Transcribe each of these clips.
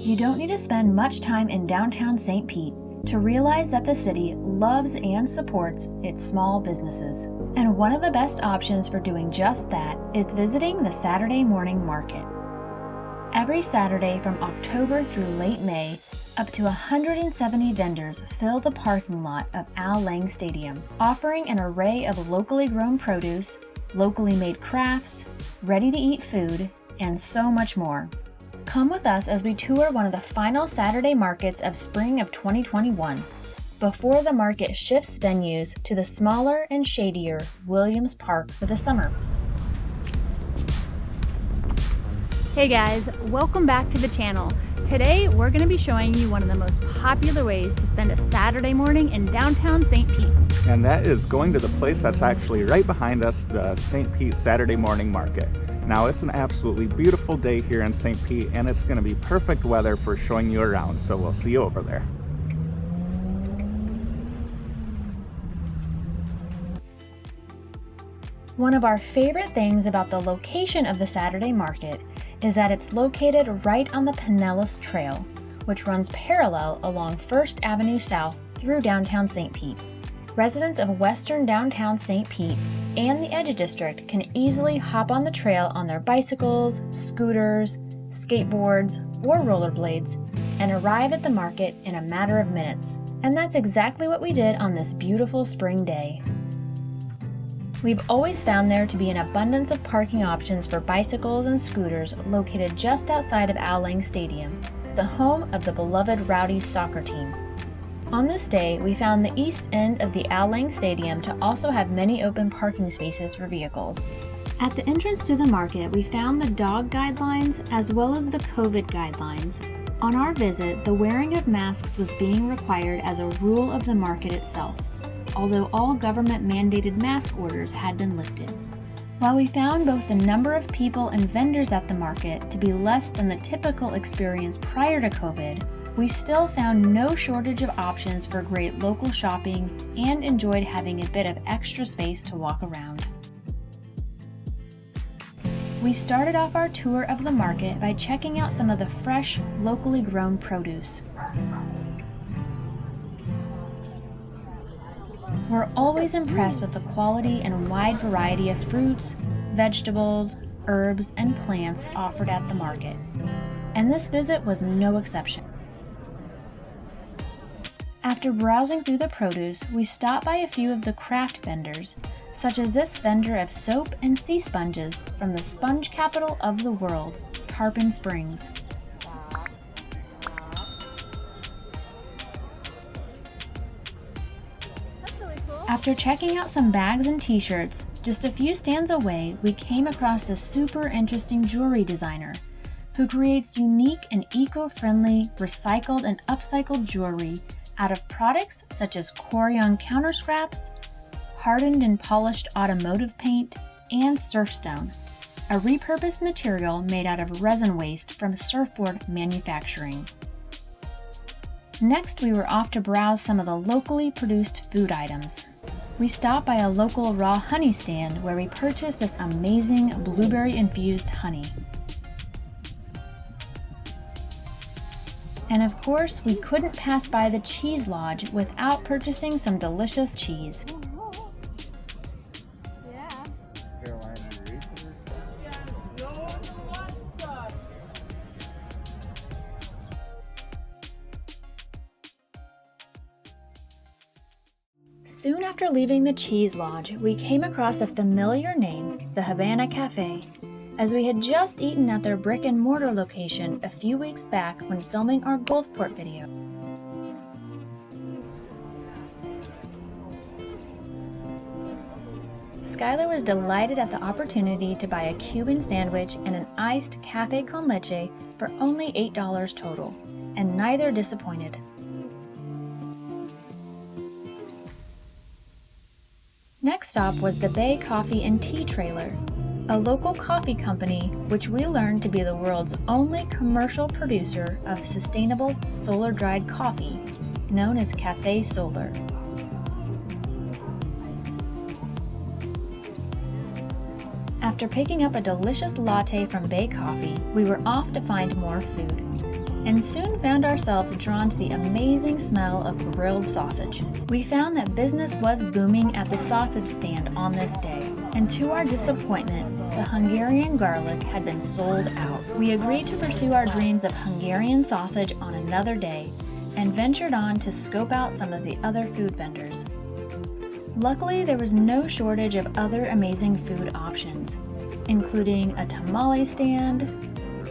You don't need to spend much time in downtown St. Pete to realize that the city loves and supports its small businesses. And one of the best options for doing just that is visiting the Saturday morning market. Every Saturday from October through late May, up to 170 vendors fill the parking lot of Al Lang Stadium, offering an array of locally grown produce, locally made crafts, ready-to-eat food, and so much more. Come with us as we tour one of the final Saturday markets of spring of 2021, before the market shifts venues to the smaller and shadier Williams Park for the summer. Hey guys, welcome back to the channel. Today we're going to be showing you one of the most popular ways to spend a Saturday morning in downtown St. Pete. And that is going to the place that's actually right behind us, the St. Pete Saturday Morning Market. Now it's an absolutely beautiful day here in St. Pete and it's going to be perfect weather for showing you around, so we'll see you over there. One of our favorite things about the location of the Saturday market is that it's located right on the Pinellas Trail, which runs parallel along 1st Avenue South through downtown St. Pete. Residents of western downtown St. Pete and the Edge District can easily hop on the trail on their bicycles, scooters, skateboards, or rollerblades and arrive at the market in a matter of minutes. And that's exactly what we did on this beautiful spring day. We've always found there to be an abundance of parking options for bicycles and scooters located just outside of Al Lang Stadium, the home of the beloved Rowdies soccer team. On this day, we found the east end of the Al Lang Stadium to also have many open parking spaces for vehicles. At the entrance to the market, we found the dog guidelines as well as the COVID guidelines. On our visit, the wearing of masks was being required as a rule of the market itself, although all government-mandated mask orders had been lifted. While we found both the number of people and vendors at the market to be less than the typical experience prior to COVID, we still found no shortage of options for great local shopping and enjoyed having a bit of extra space to walk around. We started off our tour of the market by checking out some of the fresh, locally grown produce. We're always impressed with the quality and wide variety of fruits, vegetables, herbs, and plants offered at the market. And this visit was no exception. After browsing through the produce, we stopped by a few of the craft vendors, such as this vendor of soap and sea sponges from the sponge capital of the world, Tarpon Springs. After checking out some bags and t-shirts, just a few stands away, we came across a super interesting jewelry designer who creates unique and eco-friendly recycled and upcycled jewelry out of products such as Corian counter scraps, hardened and polished automotive paint, and surfstone, a repurposed material made out of resin waste from surfboard manufacturing. Next, we were off to browse some of the locally produced food items. We stopped by a local raw honey stand where we purchased this amazing blueberry-infused honey. And of course, we couldn't pass by the Cheese Lodge without purchasing some delicious cheese. Soon after leaving the Cheese Lodge, we came across a familiar name, the Havana Cafe, as we had just eaten at their brick-and-mortar location a few weeks back when filming our Gulfport video. Skylar was delighted at the opportunity to buy a Cuban sandwich and an iced cafe con leche for only $8 total, and neither disappointed. Next stop was the Bay Coffee and Tea Trailer, a local coffee company which we learned to be the world's only commercial producer of sustainable solar-dried coffee, known as Cafe Solar. After picking up a delicious latte from Bay Coffee, we were off to find more food, and soon found ourselves drawn to the amazing smell of grilled sausage. We found that business was booming at the sausage stand on this day, and to our disappointment, the Hungarian garlic had been sold out. We agreed to pursue our dreams of Hungarian sausage on another day, and ventured on to scope out some of the other food vendors. Luckily, there was no shortage of other amazing food options, including a tamale stand,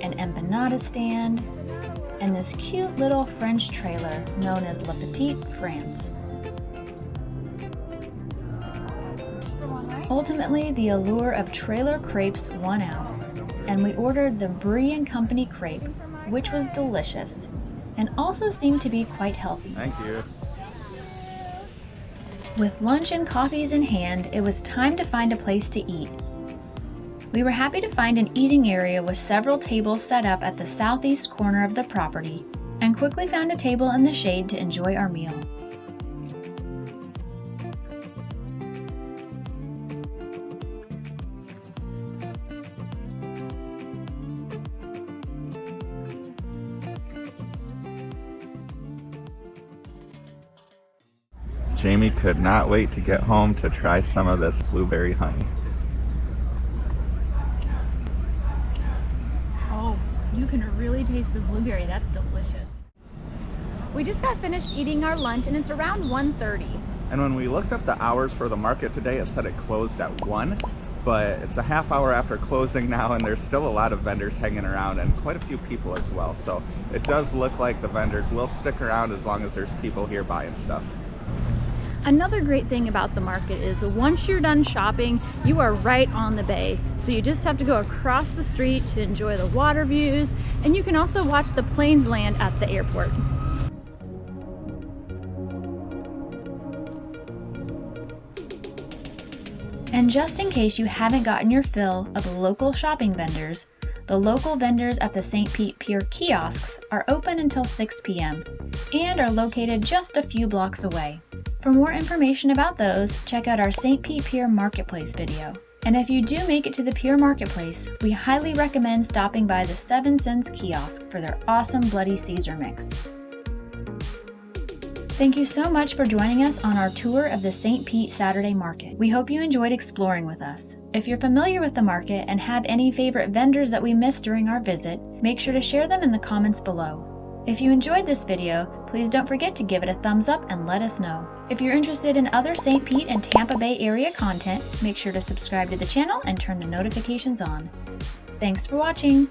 an empanada stand, and this cute little French trailer known as La Petite France. Ultimately, the allure of trailer crepes won out, and we ordered the Brie & Company crepe, which was delicious, and also seemed to be quite healthy. Thank you. With lunch and coffees in hand, it was time to find a place to eat. We were happy to find an eating area with several tables set up at the southeast corner of the property, and quickly found a table in the shade to enjoy our meal. Jamie could not wait to get home to try some of this blueberry honey. Oh, you can really taste the blueberry. That's delicious. We just got finished eating our lunch and it's around 1:30. And when we looked up the hours for the market today, it said it closed at 1, but it's a half hour after closing now, and there's still a lot of vendors hanging around and quite a few people as well. So it does look like the vendors will stick around as long as there's people here buying stuff. Another great thing about the market is once you're done shopping, you are right on the bay. So you just have to go across the street to enjoy the water views, and you can also watch the planes land at the airport. And just in case you haven't gotten your fill of local shopping vendors, the local vendors at the St. Pete Pier kiosks are open until 6 p.m. and are located just a few blocks away. For more information about those, check out our St. Pete Pier Marketplace video. And if you do make it to the Pier Marketplace, we highly recommend stopping by the 7 Cents kiosk for their awesome Bloody Caesar mix. Thank you so much for joining us on our tour of the St. Pete Saturday Market. We hope you enjoyed exploring with us. If you're familiar with the market and have any favorite vendors that we missed during our visit, make sure to share them in the comments below. If you enjoyed this video, please don't forget to give it a thumbs up and let us know. If you're interested in other St. Pete and Tampa Bay area content, make sure to subscribe to the channel and turn the notifications on. Thanks for watching!